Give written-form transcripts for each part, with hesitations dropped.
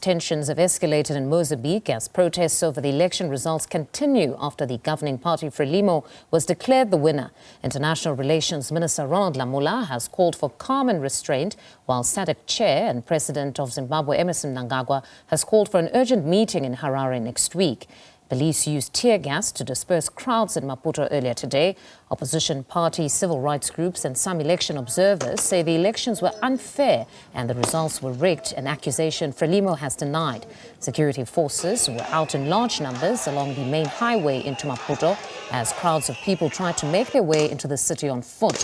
Tensions have escalated in Mozambique as protests over the election results continue after the governing party Frelimo was declared the winner. International Relations Minister Ronald Lamola has called for calm and restraint, while SADC chair and president of Zimbabwe Emmerson Mnangagwa has called for an urgent meeting in Harare next week. Police used tear gas to disperse crowds in Maputo earlier today. Opposition parties, civil rights groups and some election observers say the elections were unfair and the results were rigged, an accusation Frelimo has denied. Security forces were out in large numbers along the main highway into Maputo as crowds of people tried to make their way into the city on foot.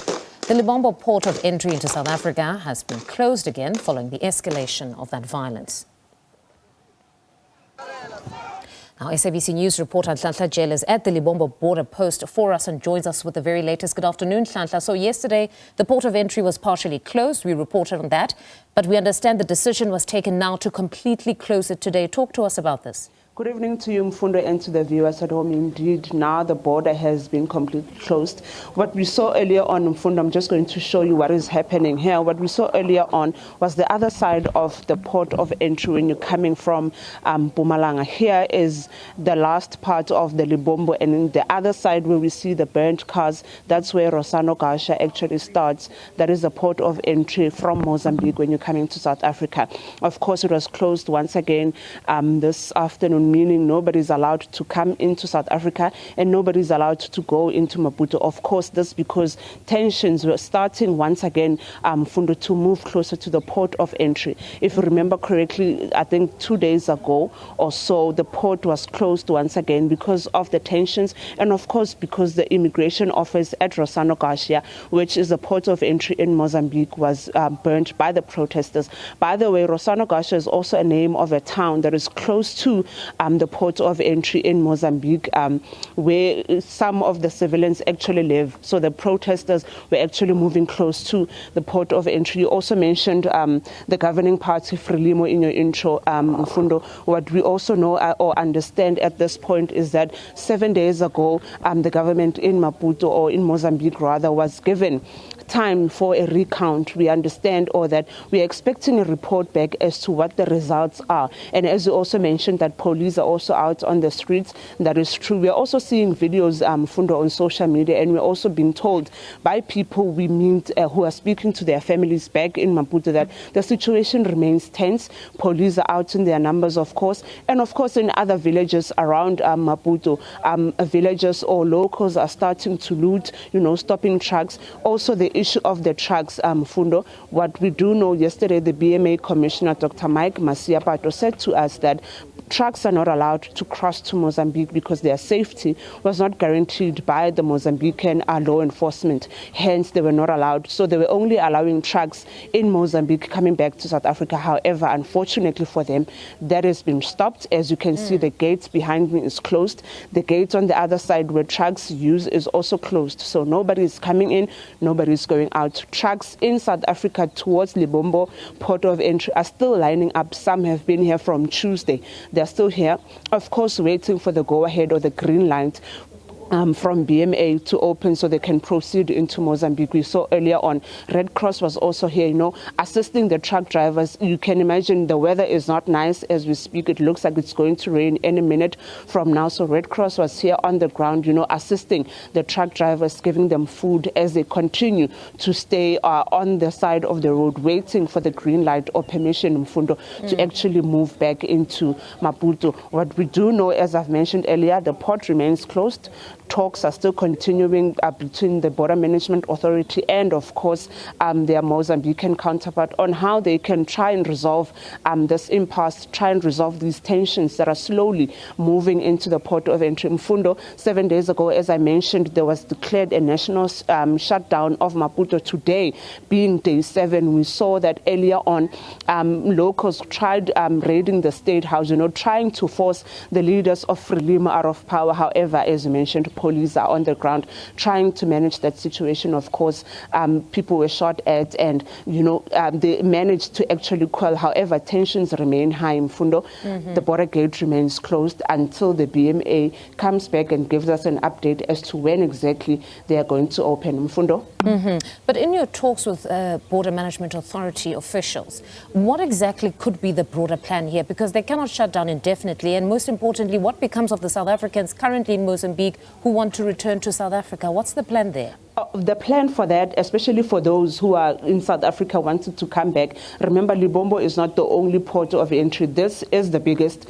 The Lebombo port of entry into South Africa has been closed again following the escalation of that violence. Now, SABC News reporter Nonhlanhla Jele is at the Lebombo border post for us and joins us with the very latest. Good afternoon, Nonhlanhla. So yesterday, the port of entry was partially closed. We reported on that. But we understand the decision was taken now to completely close it today. Talk to us about this. Good evening to you, Mfundo, and to the viewers at home. Indeed, now the border has been completely closed. What we saw earlier on, Mfundo, I'm just going to show you what is happening here. What we saw earlier on was the other side of the port of entry when you're coming from Mpumalanga. Here is the last part of the Lebombo, and in the other side where we see the burnt cars, that's where Mnangagwa actually starts. That is the port of entry from Mozambique when you're coming to South Africa. Of course, it was closed once again this afternoon, meaning nobody's allowed to come into South Africa and nobody's allowed to go into Maputo. Of course, this because tensions were starting once again, Fundo, to move closer to the port of entry. If you remember correctly, I think 2 days ago or so, the port was closed once again because of the tensions and of course because the immigration office at Mnangagwa, which is the port of entry in Mozambique, was burnt by the protesters. By the way, Mnangagwa is also a name of a town that is close to the port of entry in Mozambique, where some of the civilians actually live. So the protesters were actually moving close to the port of entry. You also mentioned the governing party Frelimo in your intro, Mfundo. What we also know or understand at this point is that 7 days ago, the government in Maputo, or in Mozambique rather, was given time for a recount. We understand, or that we are expecting a report back as to what the results are. And as you also mentioned, that police are also out on the streets. That is true. We are also seeing videos, Fundo, on social media, and we're also being told by people we meet who are speaking to their families back in Maputo that the situation remains tense. Police are out in their numbers, of course, and of course in other villages around Maputo, villagers or locals are starting to loot, stopping trucks. Also the issue of the trucks, Fundo. What we do know, yesterday the BMA Commissioner, Dr. Mike Masiapato, said to us that trucks are not allowed to cross to Mozambique because their safety was not guaranteed by the Mozambican law enforcement. Hence, they were not allowed. So they were only allowing trucks in Mozambique coming back to South Africa. However, unfortunately for them, that has been stopped. As you can see, the gate behind me is closed. The gate on the other side where trucks use is also closed. So nobody is coming in, nobody is going out. Trucks in South Africa towards Lebombo port of entry are still lining up. Some have been here from Tuesday. They're still here, of course, waiting for the go-ahead or the green light from BMA to open so they can proceed into Mozambique. We saw earlier on, Red Cross was also here, assisting the truck drivers. You can imagine the weather is not nice as we speak. It looks like it's going to rain any minute from now. So Red Cross was here on the ground, assisting the truck drivers, giving them food as they continue to stay on the side of the road, waiting for the green light or permission, Mfundo, to actually move back into Maputo. What we do know, as I've mentioned earlier, the port remains closed. Talks are still continuing between the Border Management Authority and, of course, their Mozambican counterpart on how they can try and resolve this impasse, try and resolve these tensions that are slowly moving into the port of entry. Mfundo, 7 days ago, as I mentioned, there was declared a national shutdown of Maputo. Today being day 7, we saw that earlier on, locals tried raiding the State House, trying to force the leaders of Frelimo out of power. However, as you mentioned, police are on the ground trying to manage that situation. Of course, people were shot at, and they managed to actually quell. However, tensions remain high in Mfundo. The border gate remains closed until the BMA comes back and gives us an update as to when exactly they are going to open Mfundo. But in your talks with Border Management Authority officials, what exactly could be the broader plan here? Because they cannot shut down indefinitely, and most importantly, what becomes of the South Africans currently in Mozambique who want to return to South Africa? What's the plan there? The plan for that, especially for those who are in South Africa wanting to come back, remember Lebombo is not the only port of entry. This is the biggest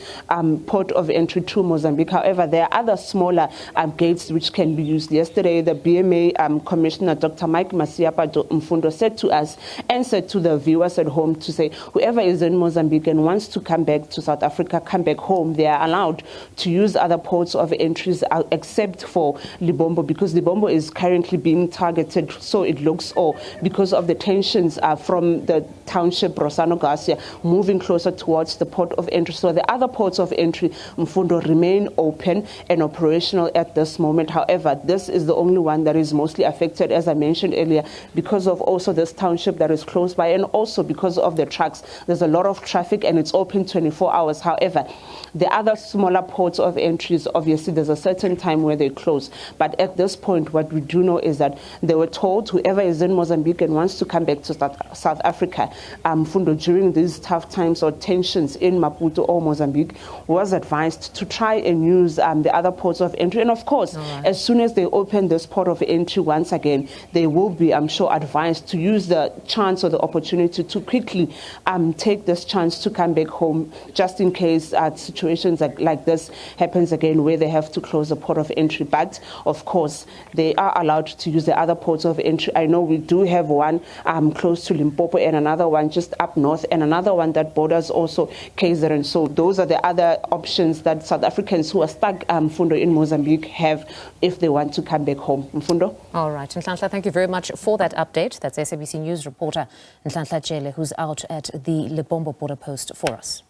port of entry to Mozambique. However, there are other smaller gates which can be used. Yesterday, the BMA Commissioner, Dr. Mike Masiapa Mfundo, said to us and said to the viewers at home to say, whoever is in Mozambique and wants to come back to South Africa, come back home, they are allowed to use other ports of entries except for Lebombo, because Lebombo is currently being targeted, so it looks, or because of the tensions from the township Rosano Garcia moving closer towards the port of entry. So the other ports of entry, Mfundo, remain open and operational at this moment. However, this is the only one that is mostly affected, as I mentioned earlier, because of also this township that is close by, and also because of the trucks. There's a lot of traffic and it's open 24 hours. However, the other smaller ports of entries, obviously there's a certain time where they close. But at this point, what we do know is that they were told whoever is in Mozambique and wants to come back to South Africa, Mfundo, during these tough times or tensions in Maputo or Mozambique, was advised to try and use the other ports of entry. And of course, as soon as they open this port of entry once again, they will be, I'm sure, advised to use the chance or the opportunity to quickly take this chance to come back home, just in case situations like this happens again where they have to close the port of entry. But of course, they are allowed to use the other ports of entry. I know we do have one close to Limpopo, and another one just up north, and another one that borders also KZN. So those are the other options that South Africans who are stuck Mfundo in Mozambique have if they want to come back home. Mfundo? All right, Nonhlanhla, thank you very much for that update. That's SABC News reporter Nonhlanhla Jele, who's out at the Lebombo border post for us.